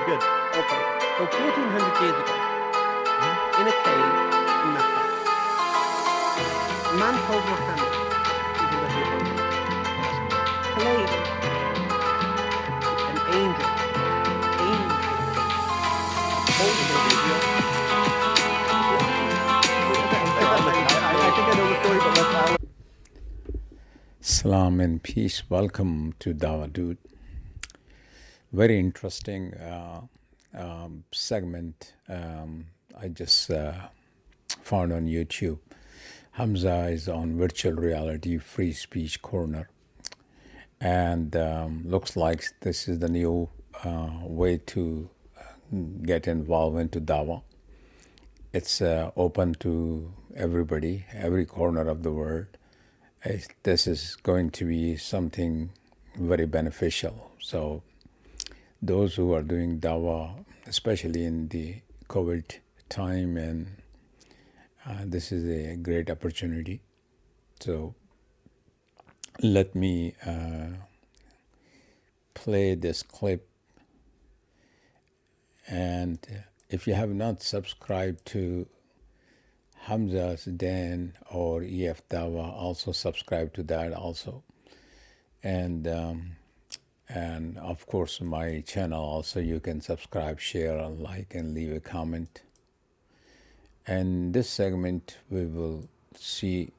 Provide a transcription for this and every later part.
good. Okay. So 1400 years ago, in a cave in Mecca, a man called Muhammad, even though he was claimed an angel came to the cave. Angel Gabriel. I think I know the story, but let's. Salam and peace. Welcome to Dawahdude. Very interesting segment I just found on YouTube. Hamza is on virtual reality free speech corner, and looks like this is the new way to get involved into Dawah. It's open to everybody, every corner of the world. This is going to be something very beneficial. So those who are doing Dawah, especially in the COVID time, and this is a great opportunity. So let me play this clip. And if you have not subscribed to Hamza's Dan or EF Dawah, also subscribe to that also. And of course my channel also, you can subscribe, share, like, and leave a comment. And this segment we will see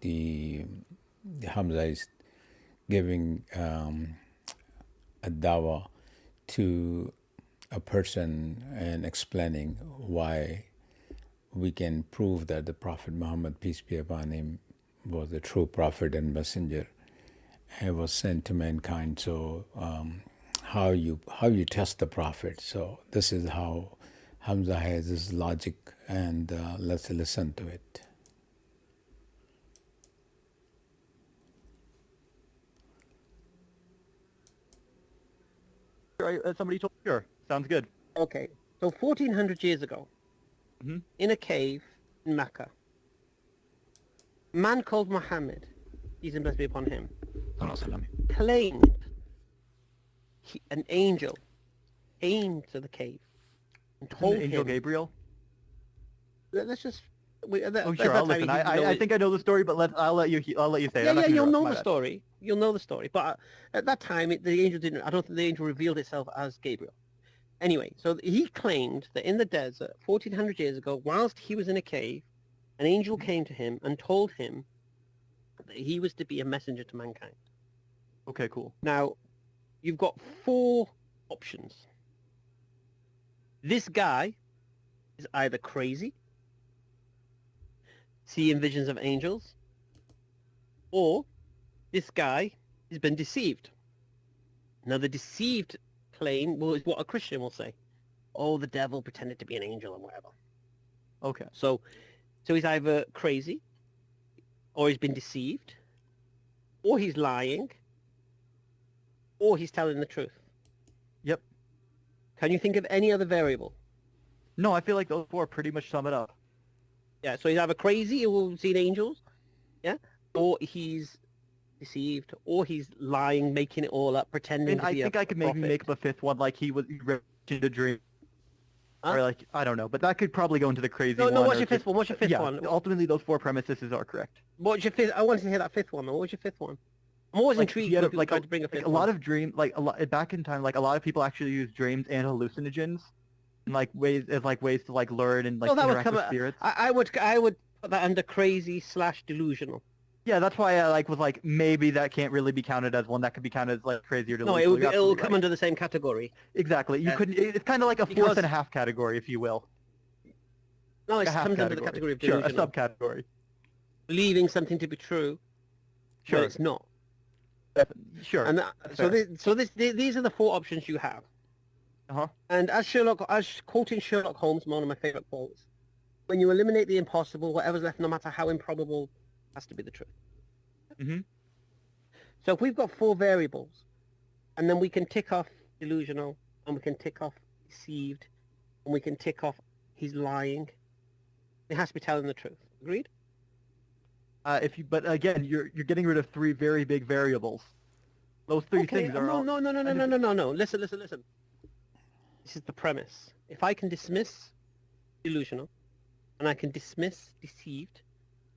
the Hamza is giving a dawah to a person and explaining why we can prove that the Prophet Muhammad, peace be upon him, was a true prophet and messenger and was sent to mankind. So how you test the prophet. So this is how Hamza has his logic, and let's listen to it. Somebody told. Sure, sounds good. Okay. So 1400 years ago, in a cave in Mecca, a man called Muhammad, peace and blessings be upon him, claimed an angel came to the cave and told Angel him. Gabriel. Let's just. Sure, I'll listen. I think I know the story, but I'll let you say it. Yeah, you'll know the story. You'll know the story. But at that time, the angel didn't. I don't think the angel revealed itself as Gabriel. Anyway, so he claimed that in the desert, 1400 years ago, whilst he was in a cave, an angel came to him and told him that he was to be a messenger to mankind. Okay, cool. Now, you've got 4 options. This guy is either crazy, seeing visions of angels, or this guy has been deceived. Now, the deceived claim is what a Christian will say. Oh, the devil pretended to be an angel and whatever. Okay. So he's either crazy, or he's been deceived, or he's lying, or he's telling the truth. Yep. Can you think of any other variable? No, I feel like those 4 pretty much sum it up. Yeah, so he's either crazy or seen angels, yeah, or he's deceived, or he's lying, making it all up, pretending to be I think I could maybe make up a 5th one, like he in a dream. Or like, I don't know, but that could probably go into the crazy one. No, what's your 5th one? What's your 5th one? Ultimately, those 4 premises are correct. What's your 5th? I wanted to hear that 5th one, though. What's your 5th one? I'm always intrigued when people try to bring a 5th one. A lot of back in time, like a lot of people actually use dreams and hallucinogens, and ways to learn and interact with spirits. I would put that under crazy/delusional. Yeah, that's why I was maybe that can't really be counted as one that could be counted as crazy or delusional. No, it'll come under the same category. Exactly. You couldn't. It's kind of like a 4th and a half category, if you will. No, it comes under the category of delusional. Sure, a subcategory. Believing something to be true, but it's not. Sure. And these are the 4 options you have. And as quoting Sherlock Holmes, one of my favorite quotes, when you eliminate the impossible, whatever's left, no matter how improbable, has to be the truth. So if we've got 4 variables, and then we can tick off delusional, and we can tick off deceived, and we can tick off he's lying, it has to be telling the truth. Agreed? But again, you're getting rid of 3 very big variables. Those 3 things are no. Listen. This is the premise. If I can dismiss delusional, and I can dismiss deceived,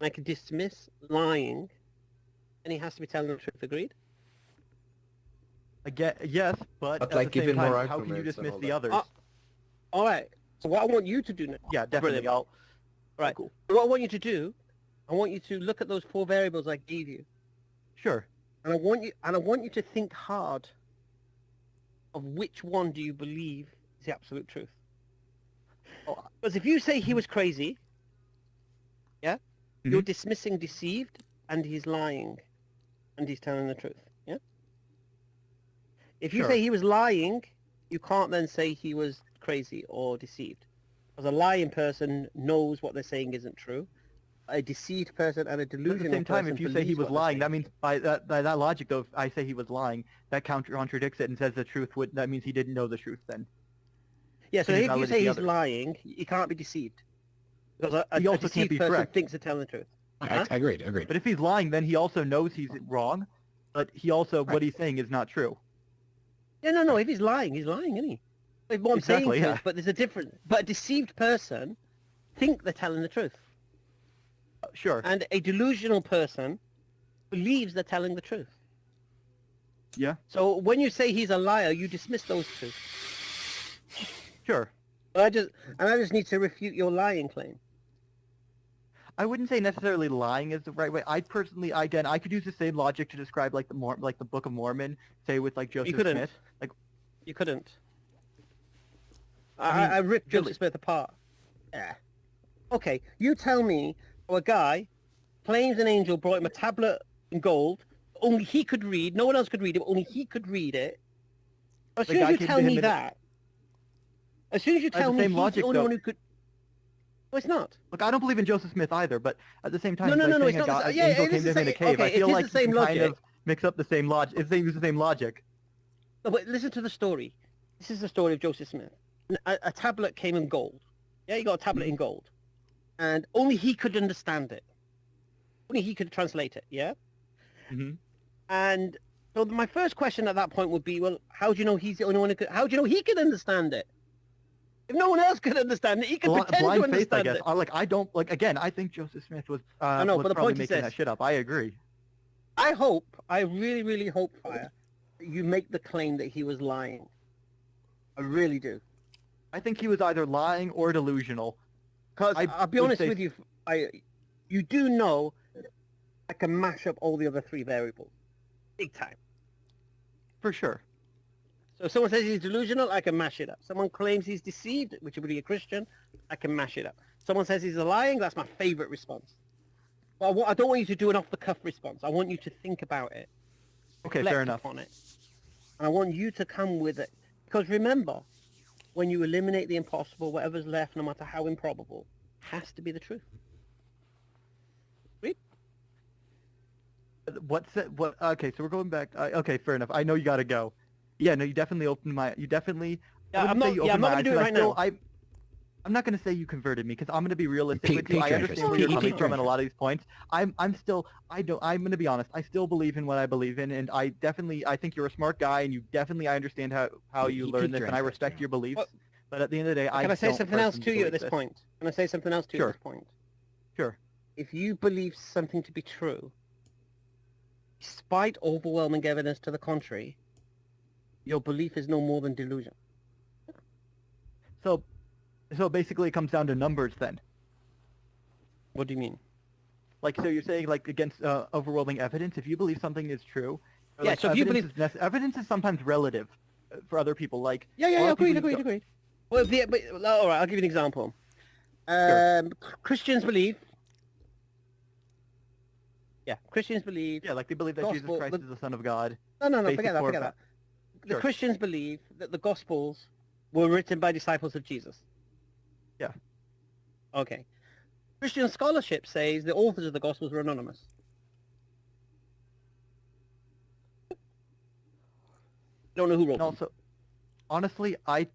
and I can dismiss lying, then he has to be telling the truth. Agreed? Yes, but at like the same giving more time, how can you arguments and dismiss all the that. others? All right. So what I want you to do now. Yeah, definitely. Brilliant. Right. Cool. What I want you to do, I want you to look at those 4 variables I gave you, Sure. and I want you to think hard of which one do you believe is the absolute truth. Because if you say he was crazy, yeah, you're dismissing deceived, and he's lying, and he's telling the truth. Yeah. If you say he was lying, you can't then say he was crazy or deceived. Because a lying person knows what they're saying isn't true. A deceived person and a delusional person. At the same time, if you say he was lying, that means by that logic, though, if I say he was lying, that contradicts it and says the truth would. That means he didn't know the truth then. Yeah. So if you say he's lying, he can't be deceived. Because he also a can't deceived be person correct. thinks they're telling the truth. Agreed. But if he's lying, then he also knows he's wrong. But he also what he's saying is not true. Yeah. No. If he's lying, isn't he? Like, what I'm saying is, but there's a difference. But a deceived person think they're telling the truth. Sure. And a delusional person believes they're telling the truth. Yeah. So when you say he's a liar, you dismiss those two. Sure. But I just need to refute your lying claim. I wouldn't say necessarily lying is the right way. I personally, again, I could use the same logic to describe like the Book of Mormon, say with like Joseph Smith. Like, you couldn't. I mean, I ripped Joseph Smith apart. Yeah. Okay, you tell me how a guy claims an angel brought him a tablet in gold, only he could read, no one else could read it, only he could read it. As soon as you tell me that, as soon as you tell me he's the only one who could... No, it's not. Look, I don't believe in Joseph Smith either, but at the same time, no, it's not. An angel came to him in a cave. I feel like the same kind of mix up the same logic. It's the same logic. No, but listen to the story. This is the story of Joseph Smith. A tablet came in gold. Yeah, he got a tablet in gold. And only he could understand it. Only he could translate it, yeah? Mm-hmm. And so my first question at that point would be, well, how do you know he's the only one who could... How do you know he could understand it? If no one else could understand it, he could pretend to understand faith, I guess. it. Again, I think Joseph Smith was, I know, but the probably point is making that shit up. I agree. I really, really hope, Fire, that you make the claim that he was lying. I really do. I think he was either lying or delusional. Because I'll be honest with you, you do know I can mash up all the other 3 variables. Big time. For sure. So if someone says he's delusional, I can mash it up. Someone claims he's deceived, which would be a Christian, I can mash it up. Someone says he's lying, that's my favorite response. But I don't want you to do an off-the-cuff response. I want you to think about it. Okay, fair enough. On it. And I want you to come with it. Because remember, when you eliminate the impossible, whatever's left, no matter how improbable, has to be the truth. Read? Okay, so we're going back. Okay, fair enough. I know you got to go. Yeah, no, you definitely opened my... You definitely... Yeah, I'm not going to do it right now. I'm not going to say you converted me because I'm going to be realistic with you. I understand where you're coming from on a lot of these points. I'm going to be honest. I still believe in what I believe in, and I think you're a smart guy, and I understand how you learn this, and I respect your beliefs. But at the end of the day, Can I say something else to you at this point? Can I say something else to you at this point? Sure. If you believe something to be true, despite overwhelming evidence to the contrary, your belief is no more than delusion. So basically it comes down to numbers then. What do you mean? Like, so you're saying, like, against overwhelming evidence, if you believe something is true... Yeah, like, so if you believe... Evidence is sometimes relative for other people, like... Yeah, agreed. Well, all right, I'll give you an example. Sure. Christians believe... Yeah, Christians believe... Yeah, like they believe that Jesus Christ is the Son of God. No, forget that. The Christians believe that the Gospels were written by disciples of Jesus. Yeah. Okay. Christian scholarship says the authors of the Gospels were anonymous. Don't know who wrote them. Also, honestly, I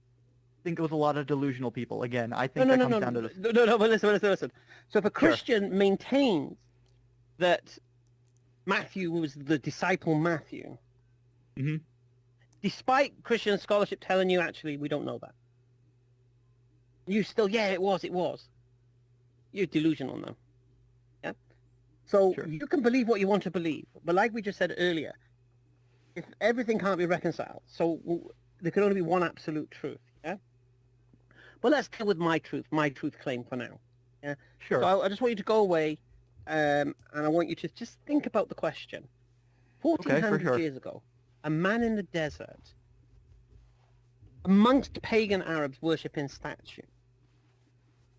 think it was a lot of delusional people. Again, I think that comes down to this. No, but listen. So if a Christian maintains that Matthew was the disciple Matthew, Mm-hmm. despite Christian scholarship telling you, actually, we don't know that. You still, yeah, it was. You're delusional now. Yeah. So Sure. you can believe what you want to believe, but like we just said earlier, if everything can't be reconciled, so there can only be one absolute truth. Yeah. But let's deal with my truth claim for now. Yeah. Sure. So I just want you to go away, and I want you to just think about the question. 1400 years ago, a man in the desert, amongst pagan Arabs worshipping statue,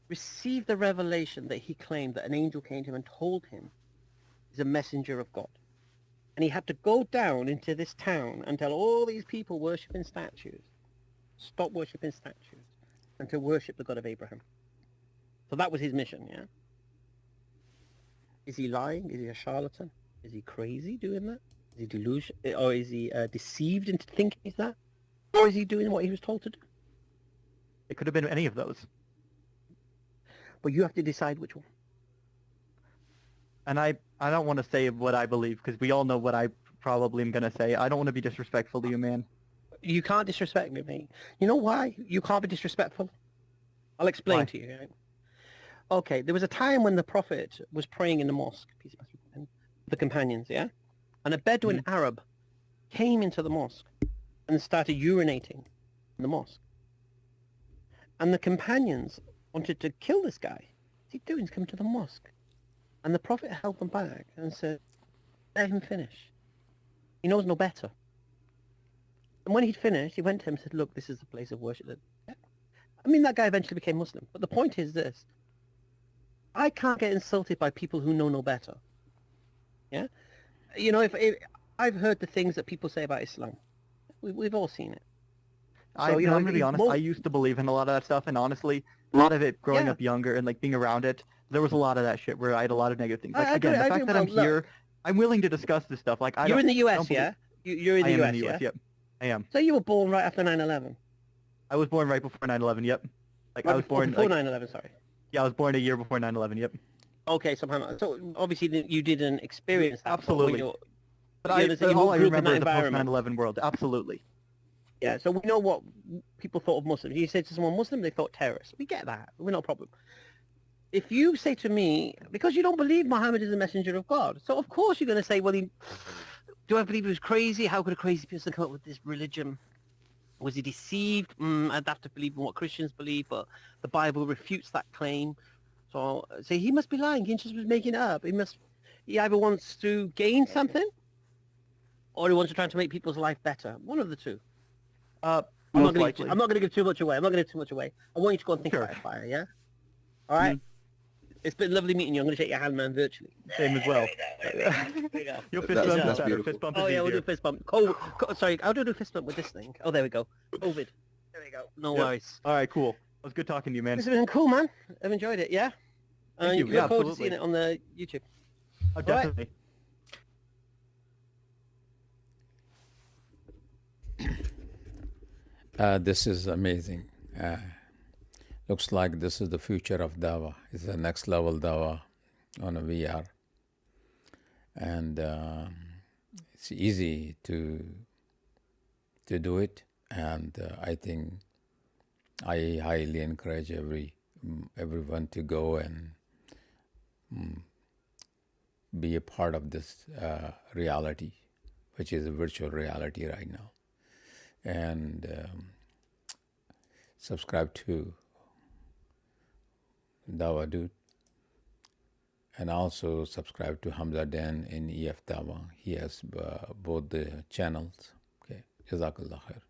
received the revelation that he claimed that an angel came to him and told him he's a messenger of God. And he had to go down into this town and tell all these people worshipping statues, stop worshipping statues, and to worship the God of Abraham. So that was his mission, yeah? Is he lying? Is he a charlatan? Is he crazy doing that? Is he delusion? Or is he deceived into thinking he's that? Or is he doing what he was told to do? It could have been any of those. But you have to decide which one. And I don't want to say what I believe, because we all know what I probably am going to say. I don't want to be disrespectful to you, man. You can't disrespect me, mate. You know why you can't be disrespectful? I'll explain to you. Right? Okay, there was a time when the Prophet was praying in the mosque, the companions, yeah? And a Bedouin Arab came into the mosque and started urinating in the mosque. And the companions wanted to kill this guy. What's he doing? He's coming to the mosque. And the Prophet held them back and said, let him finish. He knows no better. And when he'd finished, he went to him and said, look, this is the place of worship. I mean, that guy eventually became Muslim. But the point is this. I can't get insulted by people who know no better. Yeah? You know, if I've heard the things that people say about Islam. We've all seen it. So, I'm going to be honest, I used to believe in a lot of that stuff, and honestly, a lot of it growing up younger and like being around it, there was a lot of that shit where I had a lot of negative things. Like, again, the fact that I'm here, I'm willing to discuss this stuff. Like, you're in the US, yeah? You're in the US, I am in the US, yep. I am. So you were born right after 9/11? I was born right before 9/11, yep. Like, right I was born before 9/11, sorry. Yeah, I was born a year before 9/11, yep. Okay, so obviously you didn't experience that. Absolutely. But all I remember is the post-9/11 world, absolutely. Yeah, so we know what people thought of Muslims. You say to someone Muslim, they thought terrorists. We get that. We're not a problem. If you say to me, because you don't believe Muhammad is a messenger of God, so of course you're going to say, well, do I believe he was crazy? How could a crazy person come up with this religion? Was he deceived? I'd have to believe in what Christians believe, but the Bible refutes that claim. So he must be lying. He just was making it up. He either wants to gain something, or he wants to try to make people's life better. One of the two. I'm not going to give too much away. I want you to go and think about it, Fire, yeah? All right? It's been lovely meeting you. I'm going to shake your hand, man, virtually. Same as well. Your fist bump is better. Fist bump is easier. We'll do fist bump. Sorry, how do I do fist bump with this thing? Oh, there we go. COVID. There we go. No worries. All right, cool. It was good talking to you, man. This has been cool, man. I've enjoyed it, yeah? Thank you. Look forward to seeing it on the YouTube. Oh, definitely. This is amazing. Looks like this is the future of Dawah. It's the next level Dawah on a VR. And it's easy to do it. And I think I highly encourage everyone to go and be a part of this reality, which is a virtual reality right now. And subscribe to Dawahdude, and also subscribe to Hamza Dan in EF Dawah. He has both the channels. Okay, Jazakallah khair.